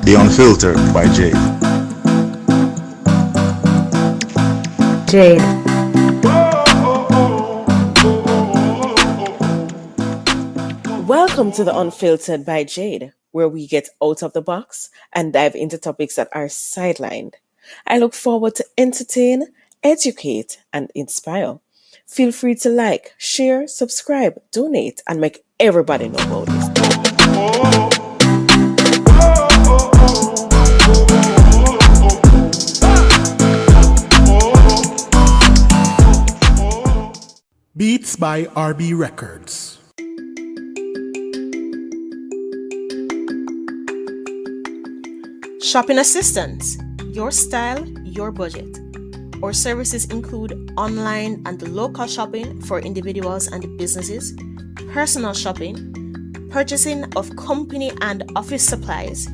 The Unfiltered by Jade. Jade. Welcome to the Unfiltered by Jade, where we get out of the box and dive into topics that are sidelined. I look forward to entertain, educate, and inspire. Feel free to like, share, subscribe, donate, and make everybody know about this. Beats by RB Records. Shopping assistance, your style, your budget. Our services include online and local shopping for individuals and businesses, personal shopping, purchasing of company and office supplies,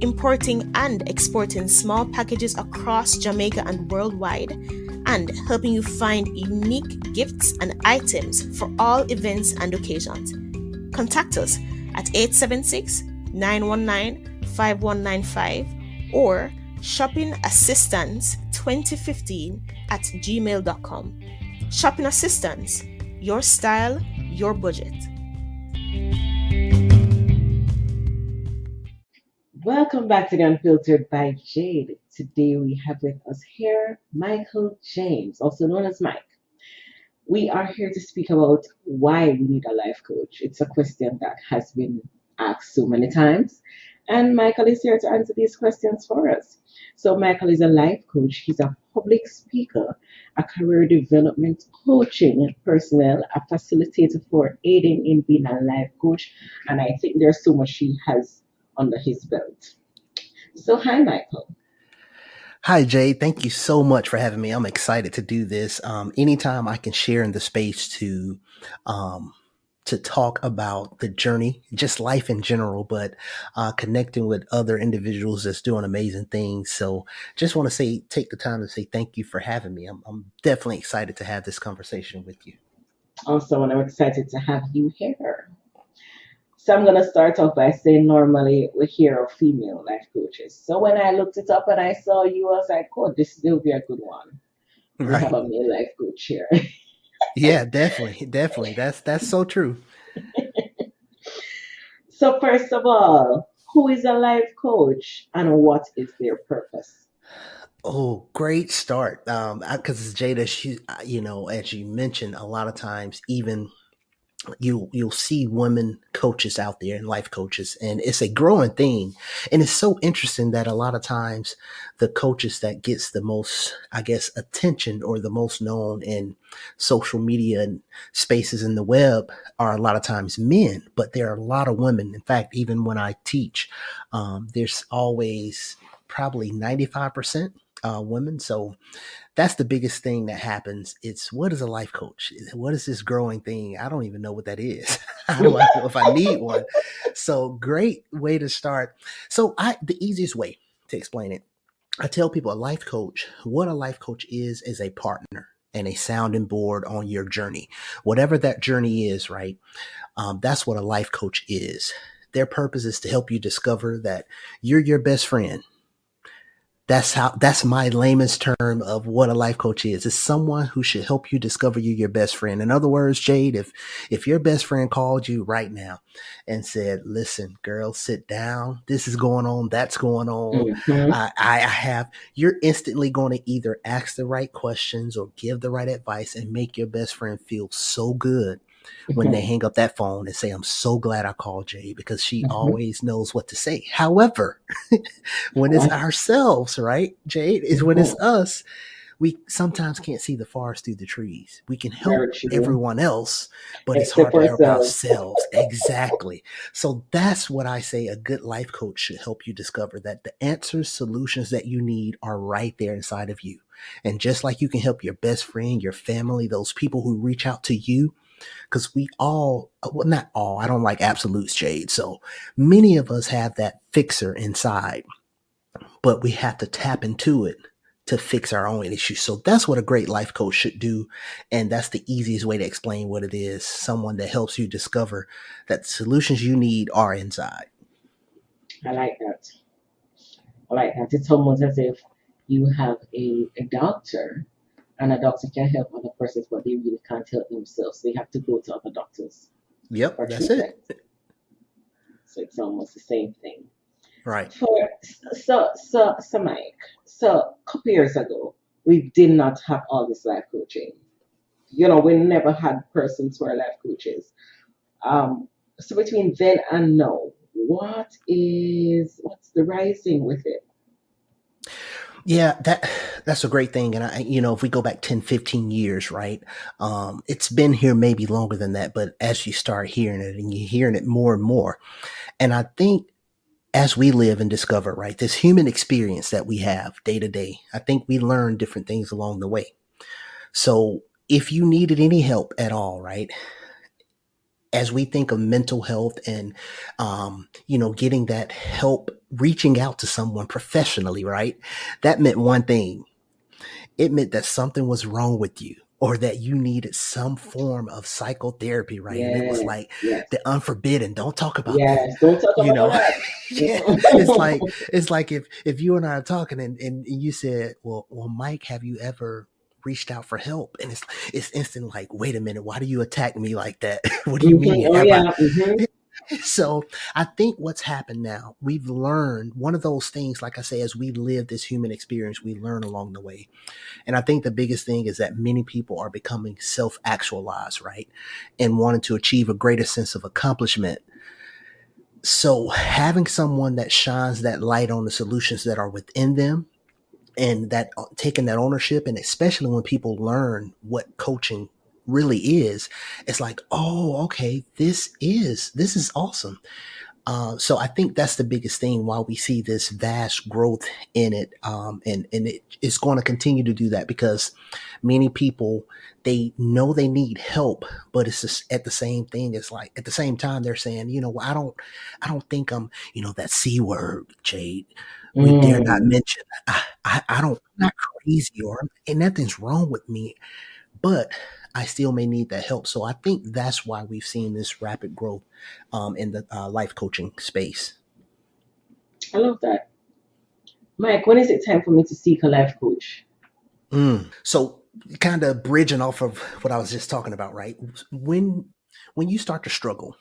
importing and exporting small packages across Jamaica and worldwide, and helping you find unique gifts and items for all events and occasions. Contact us at 876-919-5195 or shoppingassistance2015@gmail.com. Shopping Assistance, your style, your budget. Welcome back to the Unfiltered by Jade. Today we have with us here Micheal James, also known as Mike. We are here to speak about why we need a life coach. It's a question that has been asked so many times, and Micheal is here to answer these questions for us. So Micheal is a life coach. He's a public speaker, a career development coaching personnel, a facilitator for aiding in being a life coach, and I think there's so much he has under his belt. So hi, Micheal. Hi, Jay. Thank you so much for having me. I'm excited to do this. Anytime I can share in the space to talk about the journey, just life in general, but connecting with other individuals that's doing amazing things. So just want to take the time to say thank you for having me. I'm definitely excited to have this conversation with you. Also, and I'm excited to have you here. So I'm going to start off by saying normally we hear of female life coaches. So when I looked it up and I saw you, I was like, oh, this will be a good one. We have a male life coach here. Yeah, definitely. That's so true. So first of all, who is a life coach and what is their purpose? Oh, great start. Because Jada, as you mentioned, a lot of times even you'll see women coaches out there and life coaches, and it's a growing thing. And it's so interesting that a lot of times the coaches that gets the most, I guess, attention or the most known in social media and spaces in the web are a lot of times men, but there are a lot of women. In fact, even when I teach, there's always probably 95% women. So that's the biggest thing that happens. It's what is a life coach? What is this growing thing? I don't even know what that is. How do I know if I need one? So great way to start. So the easiest way to explain it, I tell people what a life coach is a partner and a sounding board on your journey. Whatever that journey is, right? That's what a life coach is. Their purpose is to help you discover that you're your best friend. That's my layman's term of what a life coach is. It's someone who should help you discover you your best friend. In other words, Jade, if your best friend called you right now and said, listen, girl, sit down. This is going on. That's going on. Mm-hmm. You're instantly going to either ask the right questions or give the right advice and make your best friend feel so good when they hang up that phone and say, I'm so glad I called Jade because she always knows what to say. However, when it's ourselves, right, Jade, is when it's us, we sometimes can't see the forest through the trees. We can help everyone else, but it's hard to help ourselves. Exactly. So that's what I say a good life coach should help you discover, that the answers, solutions that you need are right there inside of you. And just like you can help your best friend, your family, those people who reach out to you, because we all, well, not all, I don't like absolutes, Jade. So many of us have that fixer inside, but we have to tap into it to fix our own issues. So that's what a great life coach should do. And that's the easiest way to explain what it is. Someone that helps you discover that the solutions you need are inside. I like that. like that. It's almost as if you have a doctor, and a doctor can help other persons, but they really can't help themselves. They have to go to other doctors Yep, for that's treatment. it. So it's almost the same thing. Right. For so Mike, so a couple years ago, we did not have all this life coaching. We never had persons who are life coaches. So between then and now, what's the rising with it? Yeah, that's a great thing. And if we go back 10, 15 years, right? It's been here maybe longer than that, but as you start hearing it and you're hearing it more and more, and I think as we live and discover, right, this human experience that we have day to day, I think we learn different things along the way. So if you needed any help at all, right, as we think of mental health and, getting that help, reaching out to someone professionally, right, that meant one thing. It meant that something was wrong with you or that you needed some form of psychotherapy, right? And it was Yes, like yes, the unforbidden. Don't talk about that. yes. Don't talk You about know, that. yeah, it's like if you and I are talking and you said, well, Mike, have you ever reached out for help? And it's instant like, wait a minute, why do you attack me like that? What do you mean? Oh Have I? yeah. So I think what's happened now, we've learned one of those things, like I say, as we live this human experience, we learn along the way. And I think the biggest thing is that many people are becoming self actualized, right? And wanting to achieve a greater sense of accomplishment. So having someone that shines that light on the solutions that are within them and that taking that ownership, and especially when people learn what coaching really is, it's like, oh, okay, this is awesome. So I think that's the biggest thing why we see this vast growth in it. And it's going to continue to do that because many people, they know they need help, but it's just at the same thing. It's like at the same time, they're saying, I don't think I'm, that C word, Jade, we dare not Mm. mention. I'm not crazy and nothing's wrong with me, but I still may need that help. So I think that's why we've seen this rapid growth in the life coaching space. I love that. Mike, when is it time for me to seek a life coach? So kind of bridging off of what I was just talking about, right? When you start to struggle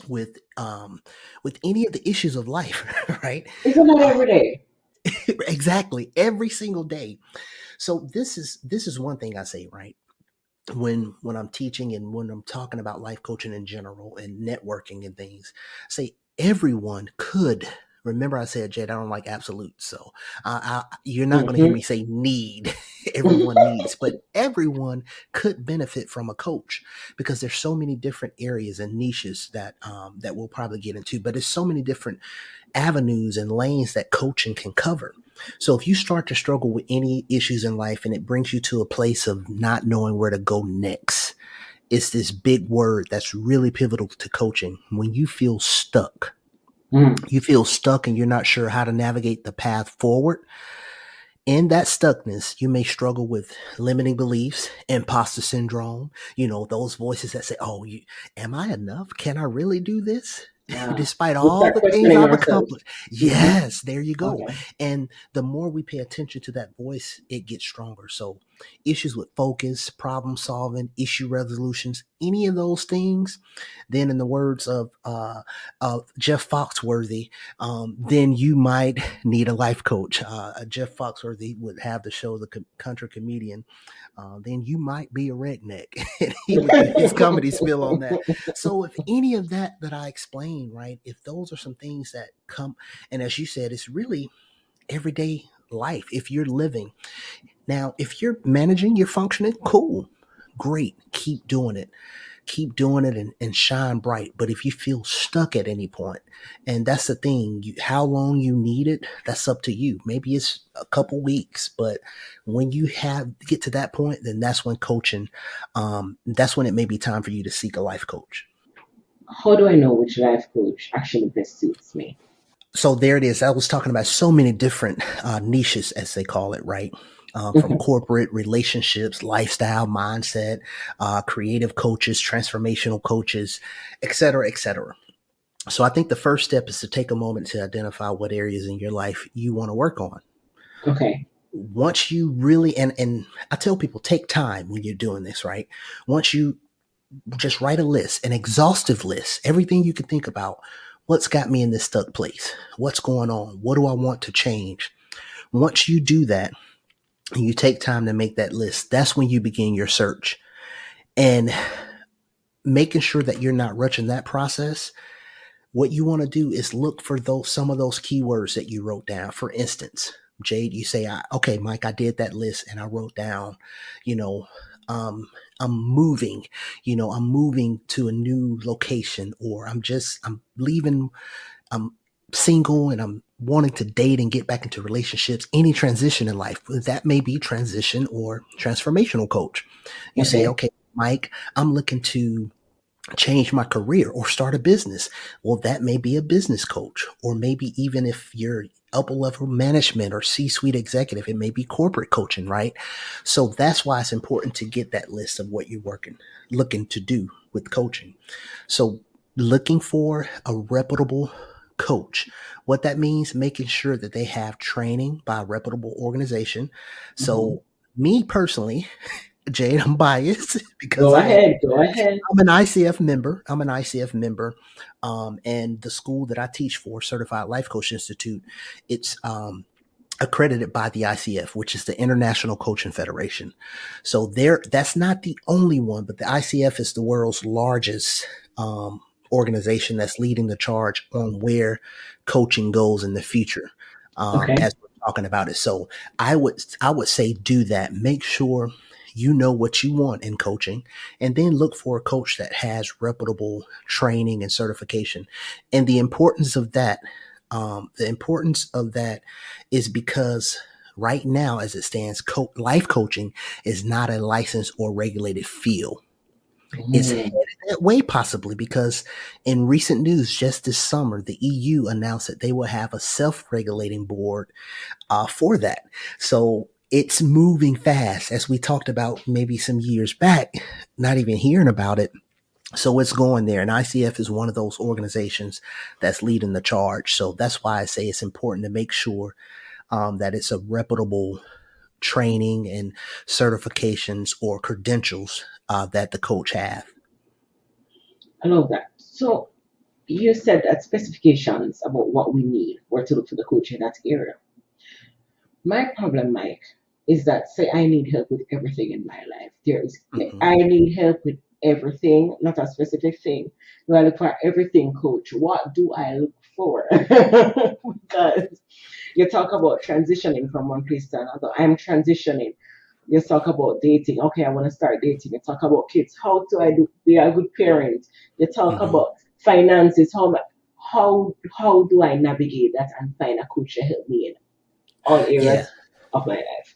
with any of the issues of life, right? Isn't that Uh, every day? exactly, every single day. So this is one thing I say, right? When I'm teaching and when I'm talking about life coaching in general and networking and things, say everyone could. Remember, I said, Jade, I don't like absolutes. So you're not going to hear Hmm. me say need. Everyone needs, but everyone could benefit from a coach because there's so many different areas and niches that we'll probably get into. But there's so many different avenues and lanes that coaching can cover. So if you start to struggle with any issues in life and it brings you to a place of not knowing where to go next, it's this big word that's really pivotal to coaching. When Mm. you feel stuck and you're not sure how to navigate the path forward. In that stuckness, you may struggle with limiting beliefs, imposter syndrome, those voices that say, oh, am I enough? Can I really do this? Yeah. Despite We all start the things questioning I've ourselves. accomplished. Hmm. Yes, there you go. Okay. And the more we pay attention to that voice, it gets stronger. So issues with focus, problem solving, issue resolutions, any of those things, then in the words of Jeff Foxworthy, then you might need a life coach. Jeff Foxworthy would have the show, The Country Comedian. Then you might be a redneck. And he would do his comedy spill on that. So if any of that I explained, right, if those are some things that come, and as you said, it's really everyday life. If you're living now, if you're managing, you're functioning, cool, great, keep doing it and shine bright. But if you feel stuck at any point, and that's the thing, how long you need it, that's up to you. Maybe it's a couple weeks, but when you get to that point, then that's when coaching, that's when it may be time for you to seek a life coach. How do I know which life coach actually best suits me? So there it is. I was talking about so many different niches, as they call it, right? From Hmm. corporate relationships, lifestyle, mindset, creative coaches, transformational coaches, et cetera, et cetera. So I think the first step is to take a moment to identify what areas in your life you want to work on. Okay. Once you really, and I tell people, take time when you're doing this, right? Once you just write a list, an exhaustive list, everything you can think about. What's got me in this stuck place? What's going on? What do I want to change? Once you do that and you take time to make that list, that's when you begin your search. And making sure that you're not rushing that process, what you want to do is look for some of those keywords that you wrote down. For instance, Jade, you say, okay, Mike, I did that list and I wrote down, you know, I'm moving, I'm moving to a new location, or I'm leaving, I'm single and I'm wanting to date and get back into relationships, any transition in life. That may be transition or transformational coach. You say, Okay. okay, Mike, I'm looking to change my career or start a business. Well, that may be a business coach, or maybe even if you're upper level management or C-suite executive, it may be corporate coaching, right? So that's why it's important to get that list of what you're looking to do with coaching. So looking for a reputable coach. What that means, making sure that they have training by a reputable organization. Mm-hmm. So me personally, Jade, I'm biased because Go ahead. Go ahead. I'm an ICF member. And the school that I teach for, Certified Life Coach Institute, it's accredited by the ICF, which is the International Coaching Federation. So that's not the only one, but the ICF is the world's largest organization that's leading the charge on where coaching goes in the future. Okay. As we're talking about it, so I would say do that. Make sure you know what you want in coaching, and then look for a coach that has reputable training and certification. And the importance of that is because right now, as it stands, life coaching is not a licensed or regulated field. It's headed Mm. that way, possibly because in recent news, just this summer, the EU announced that they will have a self-regulating board for that. So it's moving fast, as we talked about maybe some years back, not even hearing about it. So it's going there. And ICF is one of those organizations that's leading the charge. So that's why I say it's important to make sure that it's a reputable training and certifications or credentials that the coach have. I love that. So you said that specifications about what we need were to look for the coach in that area. My problem, Mike, is that say I need help with everything in my life. Mm-hmm. I need help with everything, not a specific thing. Do I look for everything, coach? What do I look for? Because you talk about transitioning from one place to another. I'm transitioning. You talk about dating. Okay, I want to start dating. You talk about kids. How do I be a good parent? You talk Mm-hmm. about finances. How do I navigate that and find a coach to help me in all Yeah. areas of my life?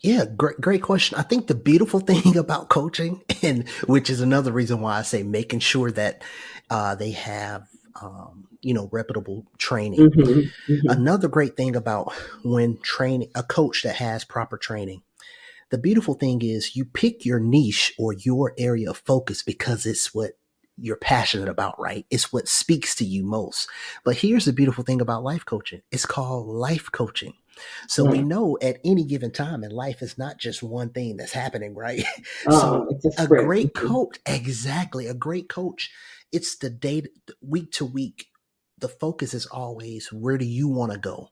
Yeah, great question. I think the beautiful thing about coaching, and which is another reason why I say making sure that they have, reputable training. Mm-hmm, mm-hmm, Another great thing about when training a coach that has proper training, the beautiful thing is you pick your niche or your area of focus because it's what you're passionate about, right? It's what speaks to you most. But here's the beautiful thing about life coaching. It's called life coaching. So we mm. know at any given time in life, it's not just one thing that's happening, right? So It's a a spread. great Mhm. coach, exactly, a great coach, it's the day, week to week. The focus is always, where do you want to go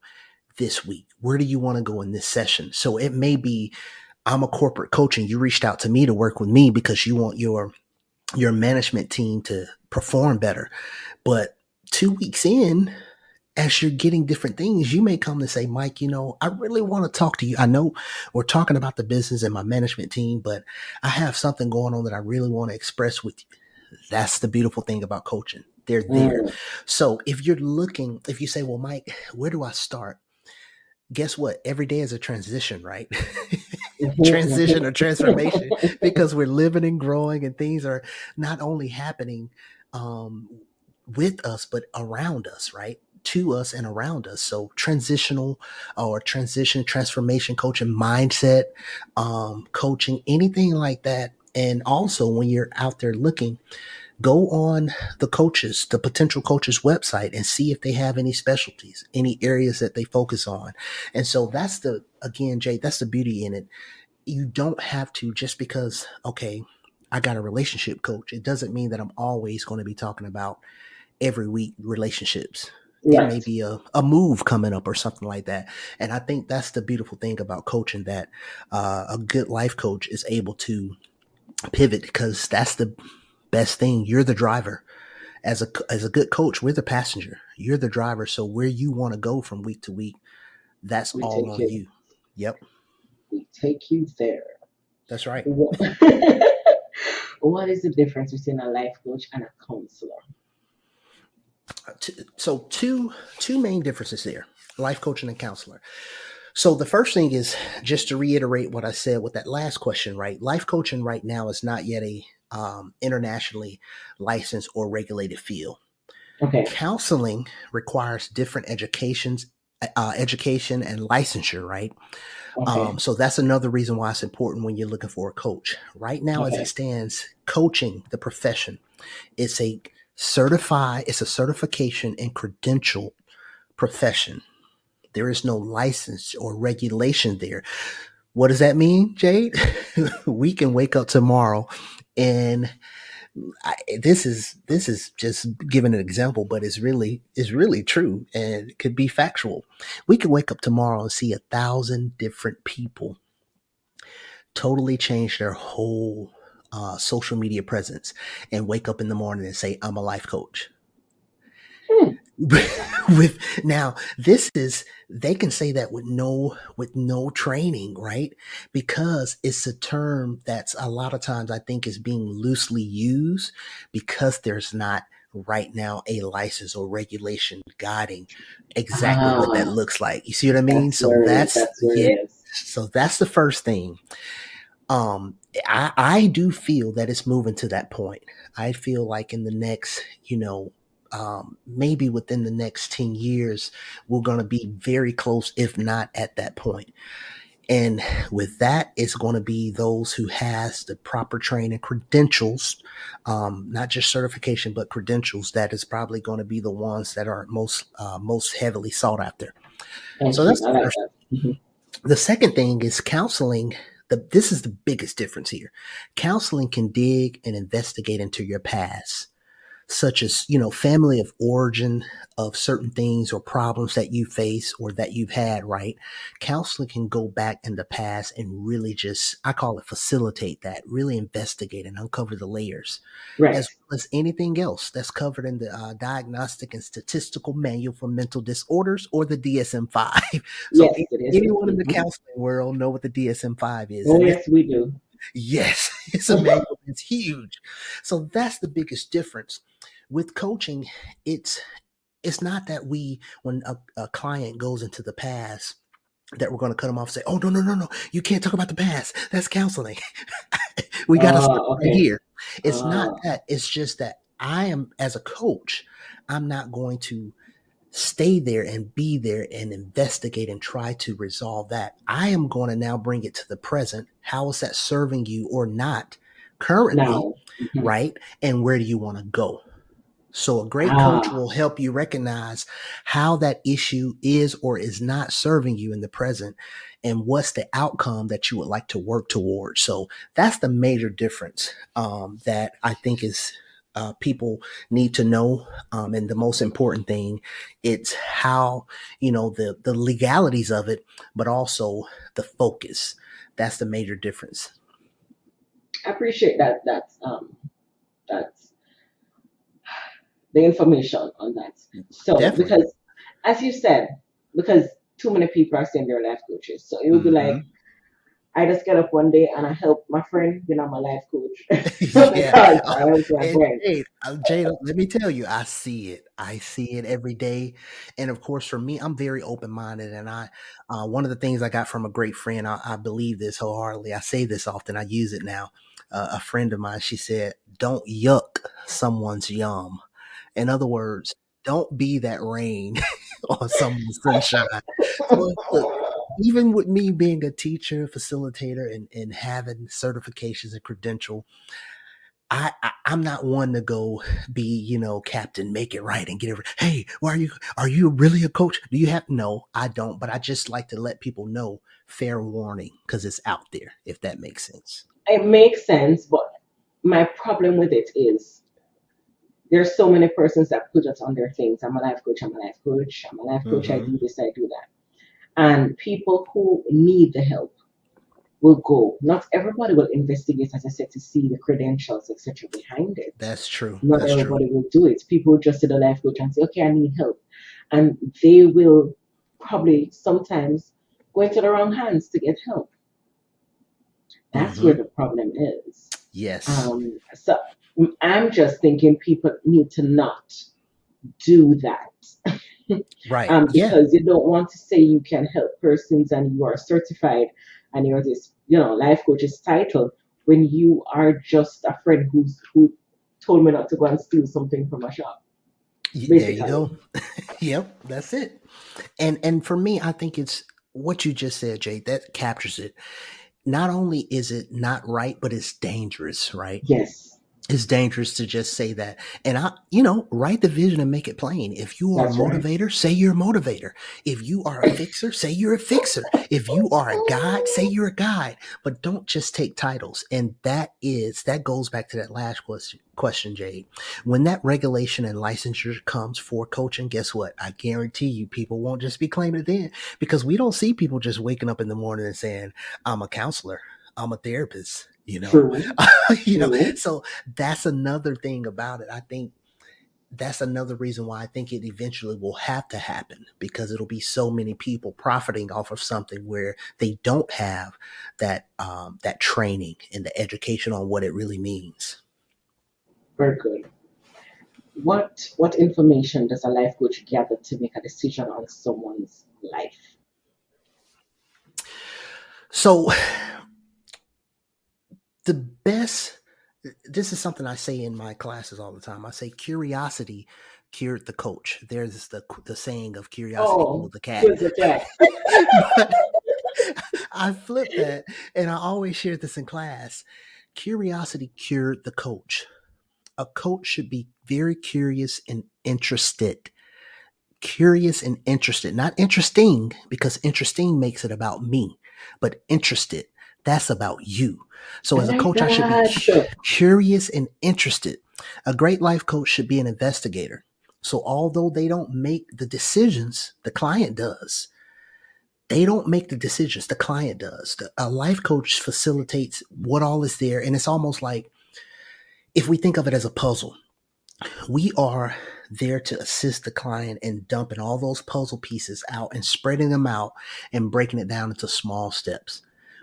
this week? Where do you want to go in this session? So it may be, I'm a corporate coach and you reached out to me to work with me because you want your management team to perform better. But 2 weeks in, as you're getting different things, you may come and say, Mike, I really want to talk to you. I know we're talking about the business and my management team, but I have something going on that I really want to express with you. That's the beautiful thing about coaching. They're there. Mm. So if you say, well, Mike, where do I start? Guess what? Every day is a transition, right? Transition or transformation, because we're living and growing and things are not only happening um, with us, but around us, right? To us and around us. So transitional or transformation coaching, mindset, coaching, anything like that. And also when you're out there looking, Go on the potential coaches website and see if they have any specialties, any areas that they focus on. And so that's again, Jay, that's the beauty in it. You don't have to, just because, okay, I got a relationship coach, it doesn't mean that I'm always going to be talking about every week relationships. It may Right. be a move coming up or something like that. And I think that's the beautiful thing about coaching, that a good life coach is able to pivot, because that's the best thing. You're the driver. As a good coach, we're the passenger. You're the driver. So where you want to go from week to week, that's We all take on you. you. Yep, We take you there. that's right. What, what is the difference between a life coach and a counselor? So two main differences there: life coach and a counselor. So the first thing is, just to reiterate what I said with that last question, right? Life coaching right now is not yet a internationally licensed or regulated field. Okay. Counseling requires different education and licensure, right? Okay. So that's another reason why it's important when you're looking for a coach. Right now, as it Okay. stands, coaching, the profession, it's a it's a certification and credential profession. There is no license or regulation there. What does that mean, Jade? We can wake up tomorrow and this is just giving an example, but it's really true, and it could be factual. We could wake up tomorrow and see 1,000 different people totally change their whole social media presence, and wake up in the morning and say, "I'm a life coach." Hmm. With now, this is they can say that with no training, right? Because it's a term that's a lot of times, I think, is being loosely used, because there's not right now a license or regulation guiding exactly what that Ah, looks like. You see what I mean? So that's, that's where yeah. it is. So that's the first thing. I do feel that it's moving to that point. I feel like in the next, maybe within the next 10 years, we're going to be very close, if not at that point. And with that, it's going to be those who has the proper training credentials, not just certification, but credentials. That is probably going to be the ones that are most heavily sought after. So Thank you. that's I the like first. that. Mhm. The second thing is counseling. This is the biggest difference here. Counseling can dig and investigate into your past, such as, family of origin of certain things or problems that you face or that you've had, right? Counseling can go back in the past and really just, I call it, facilitate that, really investigate and uncover the layers, Right. as well as anything else that's covered in the Diagnostic and Statistical Manual for Mental Disorders, or the DSM-5. So Yes, it is. anyone in the Mhm. counseling world know what the DSM-5 is. Oh, And yes, we do. yes, it's a manual. It's huge. So that's the biggest difference. With coaching, it's it's not that when a client goes into the past, that we're going to cut them off and say, "Oh, no, no, no, no, you can't talk about the past. That's counseling. We got to stop right Okay. here." It's not Uh, that. It's just that I am, as a coach, I'm not going to stay there and be there and investigate and try to resolve that. I am going to now bring it to the present. How is that serving you or not currently, now. Mhm. right? And where do you want to go? So a great coach Ah, will help you recognize how that issue is or is not serving you in the present, and what's the outcome that you would like to work towards. So that's the major difference, that I think is, people need to know. And the most important thing, it's how, the legalities of it, but also the focus. That's the major difference. I appreciate that. That's the information on that. So, Definitely. because as you said, because too many people are saying they're life coaches, so it would be like Hmm. I just get up one day and I help my friend, my life coach, Yeah. because Oh, I was my and friend. Jade, let me tell you, I see it. I see it every day. And of course, for me, I'm very open minded. And one of the things I got from a great friend, I believe this wholeheartedly. I say this often, I use it now. A friend of mine, she said, "Don't yuck someone's yum." In other words, don't be that rain on someone's sunshine. So look, even with me being a teacher, facilitator, and having certifications and credential, I'm not one to go be, captain, make it right and get it. Hey, are you really a coach? Do you have, no, I don't, but I just like to let people know, fair warning, because it's out there, if that makes sense. It makes sense, but my problem with it is there's so many persons that put it on their things. I'm a life coach, I'm a life coach, I'm a life coach, I Mm-hmm. do this, I do that. And people who need the help will go. Not everybody will investigate, as I said, to see the credentials, etc. behind it. That's true. Not That's true. everybody will do it. People just see the life coach and say, okay, I need help. And they will probably sometimes go into the wrong hands to get help. That's where Mm-hmm. the problem is. Yes. So I'm just thinking people need to not do that. Right. Yeah. Because you don't want to say you can help persons and you are certified and you're this, life coach's title when you are just a friend who told me not to go and steal something from a shop, There you basically. go. Yep. That's it. And for me, I think it's what you just said, Jay, that captures it. Not only is it not right, but it's dangerous, right? Yes, It's dangerous to just say that. And write the vision and make it plain. If you are a that's right. motivator, say you're a motivator. If you are a fixer, say you're a fixer. If you are a guide, say you're a guide. But don't just take titles. And that goes back to that last question, Jade. When that regulation and licensure comes for coaching, guess what? I guarantee you people won't just be claiming it then, because we don't see people just waking up in the morning and saying, I'm a counselor, I'm a therapist, True, true. so that's another thing about it. I think that's another reason why I think it eventually will have to happen, because it'll be so many people profiting off of something where they don't have that training and the education on what it really means. Very good. What information does a life coach gather to make a decision on someone's life? So the best, this is something I say in my classes all the time. I say curiosity cured the coach. There's the saying of curiosity Oh, killed the cat. here's the cat. But I flip that, and I always share this in class. Curiosity cured the coach. A coach should be very curious and interested. Curious and interested, not interesting, because interesting makes it about me, but interested, that's about you. So I as a like coach, I should be that. curious and interested. A great life coach should be an investigator. So although they don't make the decisions, the client does. They don't make the decisions, the client does. A life coach facilitates what all is there. And it's almost like, if we think of it as a puzzle, we are there to assist the client in dumping all those puzzle pieces out and spreading them out and breaking it down into small steps.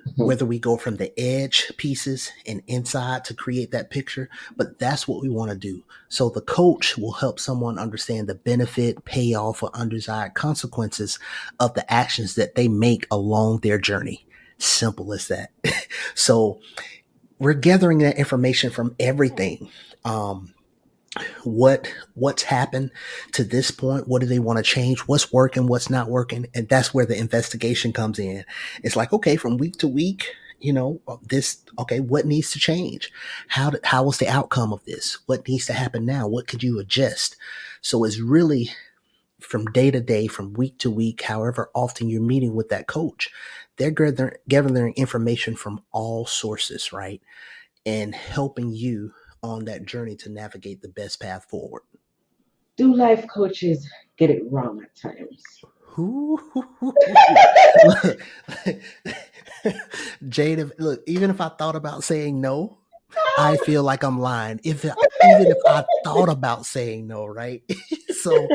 Mhm. Whether we go from the edge pieces and inside to create that picture, but that's what we want to do. So the coach will help someone understand the benefit, payoff, or undesired consequences of the actions that they make along their journey. Simple as that. So we're gathering that information from everything. Um, what's happened to this point, what do they want to change, what's working, what's not working, and that's where the investigation comes in. It's like, okay, from week to week, this, okay, what needs to change, how was the outcome of this, what needs to happen now, what could you adjust. So it's really from day to day, from week to week, however often you're meeting with that coach, they're gathering information from all sources, right, and helping you on that journey to navigate the best path forward. Do life coaches get it wrong at times? Look, Jada, look, even if I thought about saying no, I feel like I'm lying. Even if I thought about saying no, right? So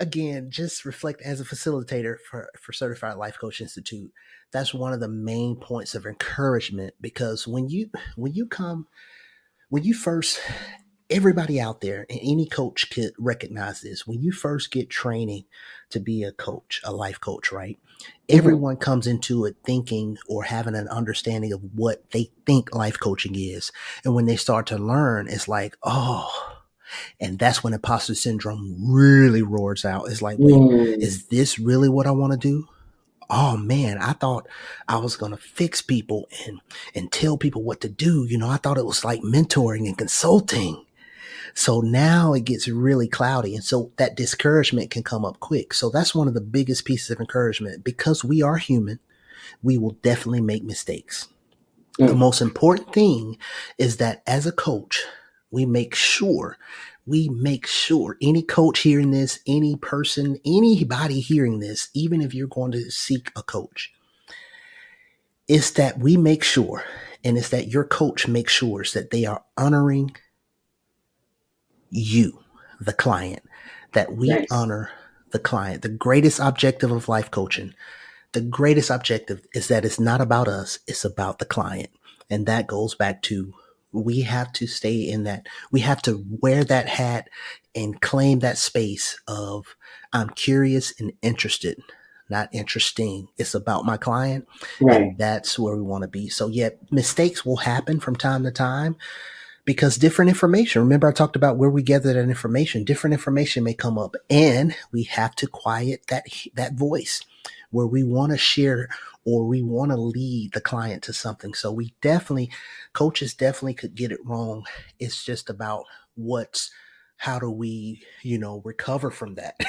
again, just reflect as a facilitator for Certified Life Coach Institute. That's one of the main points of encouragement, because when you first, everybody out there and any coach could recognize this. When you first get training to be a coach, a life coach, right? Mhm. Everyone comes into it thinking or having an understanding of what they think life coaching is. And when they start to learn, it's like, oh, and that's when imposter syndrome really roars out. It's like, wait, Mm. is this really what I want to do? oh man, I thought I was going to fix people and tell people what to do. I thought it was like mentoring and consulting. So now it gets really cloudy. And so that discouragement can come up quick. So that's one of the biggest pieces of encouragement. Because we are human, we will definitely make mistakes. The most important thing is that as a coach, we make sure any coach hearing this, any person, anybody hearing this, even if you're going to seek a coach, is that we make sure, and it's that your coach makes sure that they are honoring you, the client, that we Right. honor the client. The greatest objective of life coaching, the greatest objective is that it's not about us, it's about the client. And that goes back to, we have to stay in that, we have to wear that hat and claim that space of, I'm curious and interested, not interesting. It's about my client. Right. And that's where we want to be. So yeah, mistakes will happen from time to time, because different information, remember I talked about where we gather that information, different information may come up, and we have to quiet that voice where we want to share or we want to lead the client to something. So coaches definitely could get it wrong. It's just about how do we, recover from that?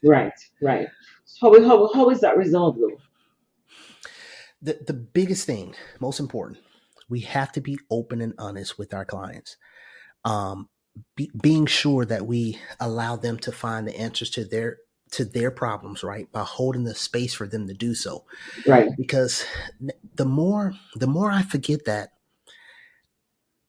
Right. Right. How is that resolved though? The biggest thing, most important, we have to be open and honest with our clients. Being sure that we allow them to find the answers to their problems, right? By holding the space for them to do so. Right. Because the more I forget that,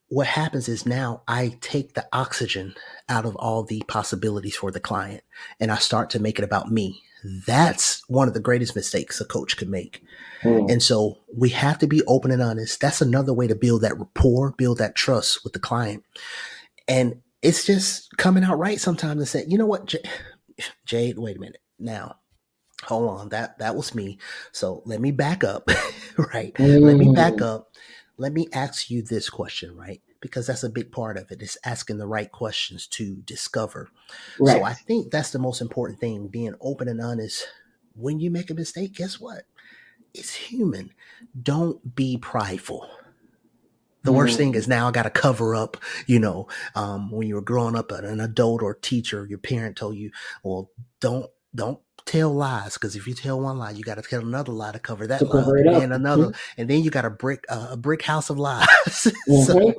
what happens is now I take the oxygen out of all the possibilities for the client and I start to make it about me. That's one of the greatest mistakes a coach could make. And so we have to be open and honest. That's another way to build that rapport, build that trust with the client. And it's just coming out right sometimes and saying, you know what, Jade, wait a minute. Now, hold on. That was me. So let me back up, right? Let me back up. Let me ask you this question, right? Because that's a big part of it, is asking the right questions to discover. Right. So I think that's the most important thing, being open and honest. When you make a mistake, guess what? It's human. Don't be prideful. The worst thing is now I got to cover up, when you were growing up, an adult or teacher, your parent told you, well, don't tell lies, because if you tell one lie, you got to tell another lie to cover that To lie cover up, it and up. then another, and then you got a brick house of lies. So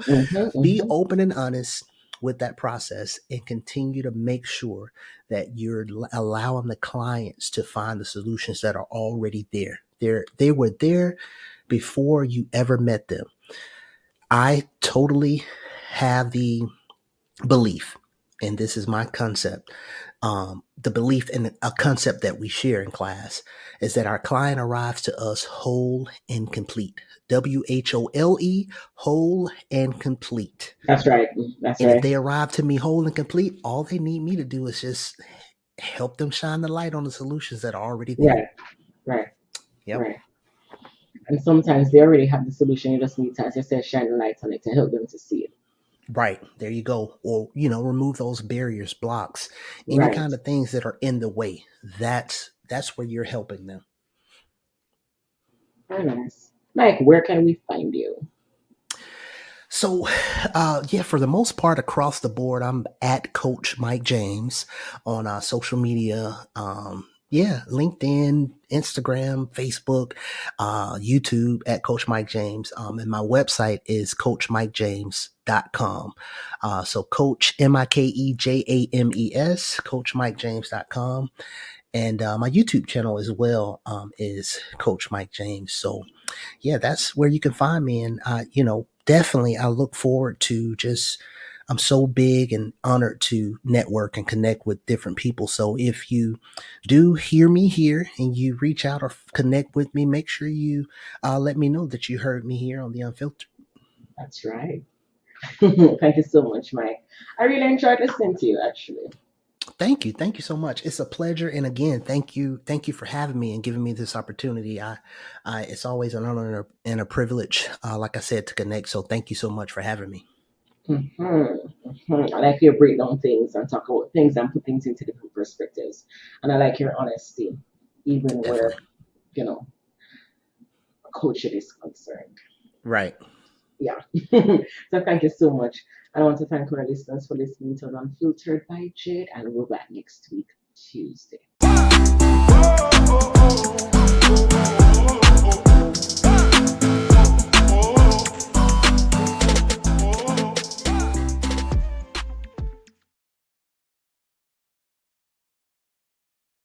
be open and honest with that process and continue to make sure that you're allowing the clients to find the solutions that are already there. They were there before you ever met them. I totally have the belief, and this is my concept, the belief in a concept that we share in class is that our client arrives to us whole and complete. WHOLE, whole and complete. That's right. That's And if right. they arrive to me whole and complete, all they need me to do is just help them shine the light on the solutions that are already there. Right. Right. Yep. Right. And sometimes they already have the solution. You just need to, as you said, shine the light on it to help them to see it. Right. There you go. Or, remove those barriers, blocks, any Right. kind of things that are in the way. That's where you're helping them. Very nice. Mike, where can we find you? So, yeah, for the most part, across the board, I'm at Coach Mike James on social media. Yeah, LinkedIn, Instagram, Facebook, YouTube at Coach Mike James. And my website is CoachMikeJames.com. So Coach MikeJames, CoachMikeJames.com. And my YouTube channel as well is Coach Mike James. So yeah, that's where you can find me. And, definitely I look forward to I'm so big and honored to network and connect with different people. So if you do hear me here and you reach out or connect with me, make sure you let me know that you heard me here on the Unfiltered. That's right. Thank you so much, Mike. I really enjoyed listening to you, actually. Thank you. Thank you so much. It's a pleasure. And again, thank you. Thank you for having me and giving me this opportunity. It's always an honor and a privilege, like I said, to connect. So thank you so much for having me. I like your break down things and talk about things and put things into different perspectives. And I like your honesty, even where Definitely. coaching is concerned. Right. Yeah. So thank you so much. I want to thank our listeners for listening to Unfiltered by Jade, and we'll be back next week, Tuesday.